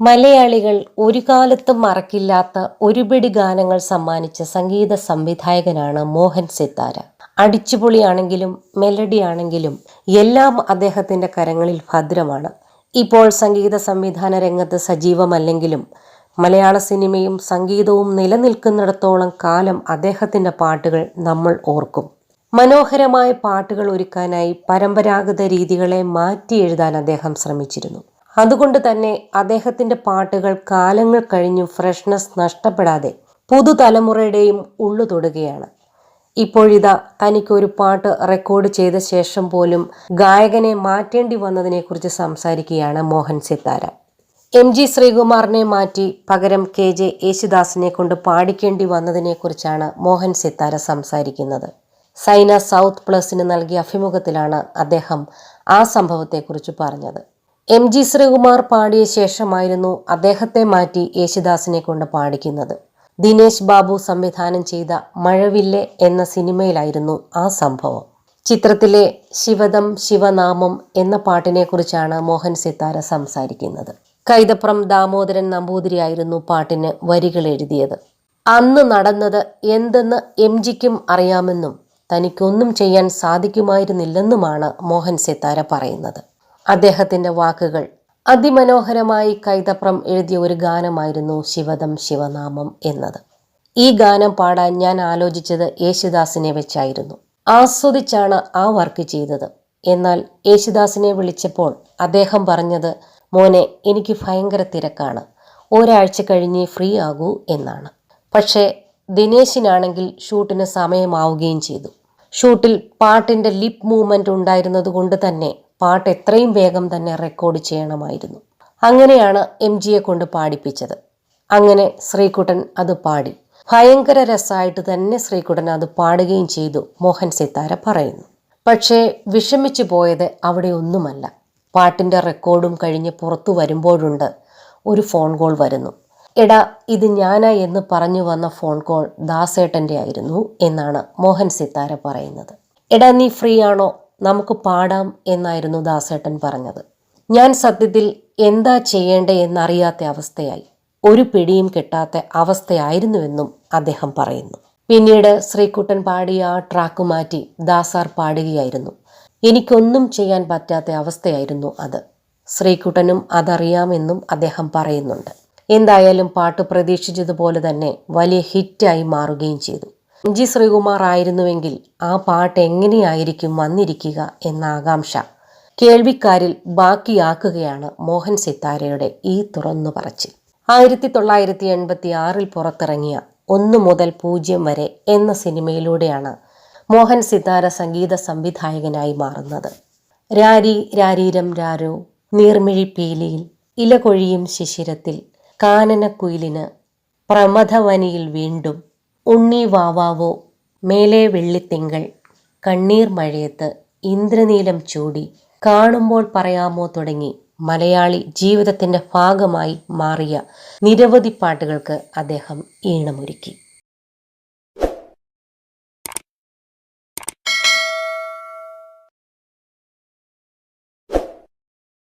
മലയാളികൾ ഒരു കാലത്തും മറക്കില്ലാത്ത ഒരുപിടി ഗാനങ്ങൾ സമ്മാനിച്ച സംഗീത സംവിധായകനാണ് മോഹൻ സിത്താര. അടിച്ചുപൊളിയാണെങ്കിലും മെലഡി ആണെങ്കിലും എല്ലാം അദ്ദേഹത്തിന്റെ കരങ്ങളിൽ ഭദ്രമാണ്. ഇപ്പോൾ സംഗീത സംവിധാന രംഗത്ത് സജീവമല്ലെങ്കിലും മലയാള സിനിമയും സംഗീതവും നിലനിൽക്കുന്നിടത്തോളം കാലം അദ്ദേഹത്തിന്റെ പാട്ടുകൾ നമ്മൾ ഓർക്കും. മനോഹരമായ പാട്ടുകൾ ഒരുക്കാനായി പരമ്പരാഗത രീതികളെ മാറ്റി എഴുതാൻ അദ്ദേഹം ശ്രമിച്ചിരുന്നു. അതുകൊണ്ട് തന്നെ അദ്ദേഹത്തിന്റെ പാട്ടുകൾ കാലങ്ങൾ കഴിഞ്ഞും ഫ്രഷ്നെസ് നഷ്ടപ്പെടാതെ പുതുതലമുറയുടെയും ഉള്ളു തൊടുകയാണ്. ഇപ്പോഴിതാ തനിക്കൊരു പാട്ട് റെക്കോർഡ് ചെയ്ത ശേഷം പോലും ഗായകനെ മാറ്റേണ്ടി വന്നതിനെക്കുറിച്ച് സംസാരിക്കുകയാണ് മോഹൻ സിത്താര. MG ശ്രീകുമാറിനെ മാറ്റി പകരം KJ യേശുദാസിനെ കൊണ്ട് പാടിക്കേണ്ടി വന്നതിനെക്കുറിച്ചാണ് മോഹൻ സിത്താര സംസാരിക്കുന്നത്. സൈന സൗത്ത് പ്ലസിന് നൽകിയ അഭിമുഖത്തിലാണ് അദ്ദേഹം ആ സംഭവത്തെക്കുറിച്ച് പറഞ്ഞത്. MG ശ്രീകുമാർ പാടിയ ശേഷമായിരുന്നു അദ്ദേഹത്തെ മാറ്റി യേശുദാസിനെ കൊണ്ട് പാടിക്കുന്നത്. ദിനേശ് ബാബു സംവിധാനം ചെയ്ത മഴവില്ലെ എന്ന സിനിമയിലായിരുന്നു ആ സംഭവം. ചിത്രത്തിലെ ശിവദം ശിവനാമം എന്ന പാട്ടിനെ കുറിച്ചാണ് മോഹൻ സിത്താര സംസാരിക്കുന്നത്. കൈതപ്രം ദാമോദരൻ നമ്പൂതിരിയായിരുന്നു പാട്ടിന് വരികൾ എഴുതിയത്. അന്ന് നടന്നത് എന്തെന്ന് MGക്കും അറിയാമെന്നും തനിക്കൊന്നും ചെയ്യാൻ സാധിക്കുമായിരുന്നില്ലെന്നുമാണ് മോഹൻ സിത്താര പറയുന്നത്. അദ്ദേഹത്തിന്റെ വാക്കുകൾ: അതിമനോഹരമായി കൈതപ്രം എഴുതിയ ഒരു ഗാനമായിരുന്നു ശിവദം ശിവനാമം എന്നത്. ഈ ഗാനം പാടാൻ ഞാൻ ആലോചിച്ചത് യേശുദാസിനെ വെച്ചായിരുന്നു. ആസ്വദിച്ചാണ് ആ വർക്ക് ചെയ്തത്. എന്നാൽ യേശുദാസിനെ വിളിച്ചപ്പോൾ അദ്ദേഹം പറഞ്ഞത്, മോനെ, എനിക്ക് ഭയങ്കര തിരക്കാണ്, ഒരാഴ്ച കഴിഞ്ഞേ ഫ്രീ ആകൂ എന്നാണ്. പക്ഷേ ദിനേശിനാണെങ്കിൽ ഷൂട്ടിന് സമയമാവുകയും ചെയ്തു. ഷൂട്ടിൽ പാട്ടിന്റെ ലിപ് മൂവ്മെന്റ് ഉണ്ടായിരുന്നത് കൊണ്ട് തന്നെ പാട്ട് എത്രയും വേഗം തന്നെ റെക്കോർഡ് ചെയ്യണമായിരുന്നു. അങ്ങനെയാണ് MGയെ കൊണ്ട് പാടിപ്പിച്ചത്. അങ്ങനെ ശ്രീകുട്ടൻ അത് പാടി. ഭയങ്കര രസമായിട്ട് തന്നെ ശ്രീകുട്ടൻ അത് പാടുകയും ചെയ്തു, മോഹൻ സിത്താര പറയുന്നു. പക്ഷേ വിഷമിച്ചു പോയത് അവിടെ ഒന്നുമല്ല. പാട്ടിന്റെ റെക്കോർഡും കഴിഞ്ഞ് പുറത്തു വരുമ്പോഴുണ്ട് ഒരു ഫോൺ കോൾ വരുന്നു. എടാ, ഇത് ഞാനാ എന്ന് പറഞ്ഞു വന്ന ഫോൺ കോൾ ദാസേട്ടൻ്റെ ആയിരുന്നു എന്നാണ് മോഹൻ സിത്താര പറയുന്നത്. എടാ, നീ ഫ്രീ ആണോ, നമുക്ക് പാടാം എന്നായിരുന്നു ദാസേട്ടൻ പറഞ്ഞത്. ഞാൻ സത്യത്തിൽ എന്താ ചെയ്യേണ്ടേ എന്നറിയാത്ത അവസ്ഥയായി, ഒരു പിടിയും കിട്ടാത്ത അവസ്ഥയായിരുന്നുവെന്നും അദ്ദേഹം പറയുന്നു. പിന്നീട് ശ്രീകുട്ടൻ പാടിയ ആ ട്രാക്ക് മാറ്റി ദാസാർ പാടുകയായിരുന്നു. എനിക്കൊന്നും ചെയ്യാൻ പറ്റാത്ത അവസ്ഥയായിരുന്നു അത്. ശ്രീകുട്ടനും അതറിയാമെന്നും അദ്ദേഹം പറയുന്നുണ്ട്. എന്തായാലും പാട്ട് പ്രതീക്ഷിച്ചതുപോലെ തന്നെ വലിയ ഹിറ്റായി മാറുകയും ചെയ്തു. MG ശ്രീകുമാർ ആയിരുന്നുവെങ്കിൽ ആ പാട്ട് എങ്ങനെയായിരിക്കും വന്നിരിക്കുക എന്ന ആകാംക്ഷ കേൾവിക്കാരിൽ ബാക്കിയാക്കുകയാണ് മോഹൻ സിത്താരയുടെ ഈ തുറന്നു പറച്ചിൽ. 1986 പുറത്തിറങ്ങിയ 1 മുതൽ 0 വരെ എന്ന സിനിമയിലൂടെയാണ് മോഹൻ സിത്താര സംഗീത സംവിധായകനായി മാറുന്നത്. രാരി രാരീരം രാരോ, നീർമിഴി പീലിയിൽ, ഇലകൊഴിയും ശിശിരത്തിൽ, കാനനക്കുയിലിന്, പ്രമഥവനിയിൽ വീണ്ടും, ഉണ്ണി വാവാവോ, മേലെ വെള്ളിത്തിങ്കൾ, കണ്ണീർ മഴയത്ത്, ഇന്ദ്രനീലം ചൂടി, കാണുമ്പോൾ പറയാമോ തുടങ്ങി മലയാളി ജീവിതത്തിന്റെ ഭാഗമായി മാറിയ നിരവധി പാട്ടുകൾക്ക് അദ്ദേഹം ഈണമൊരുക്കി.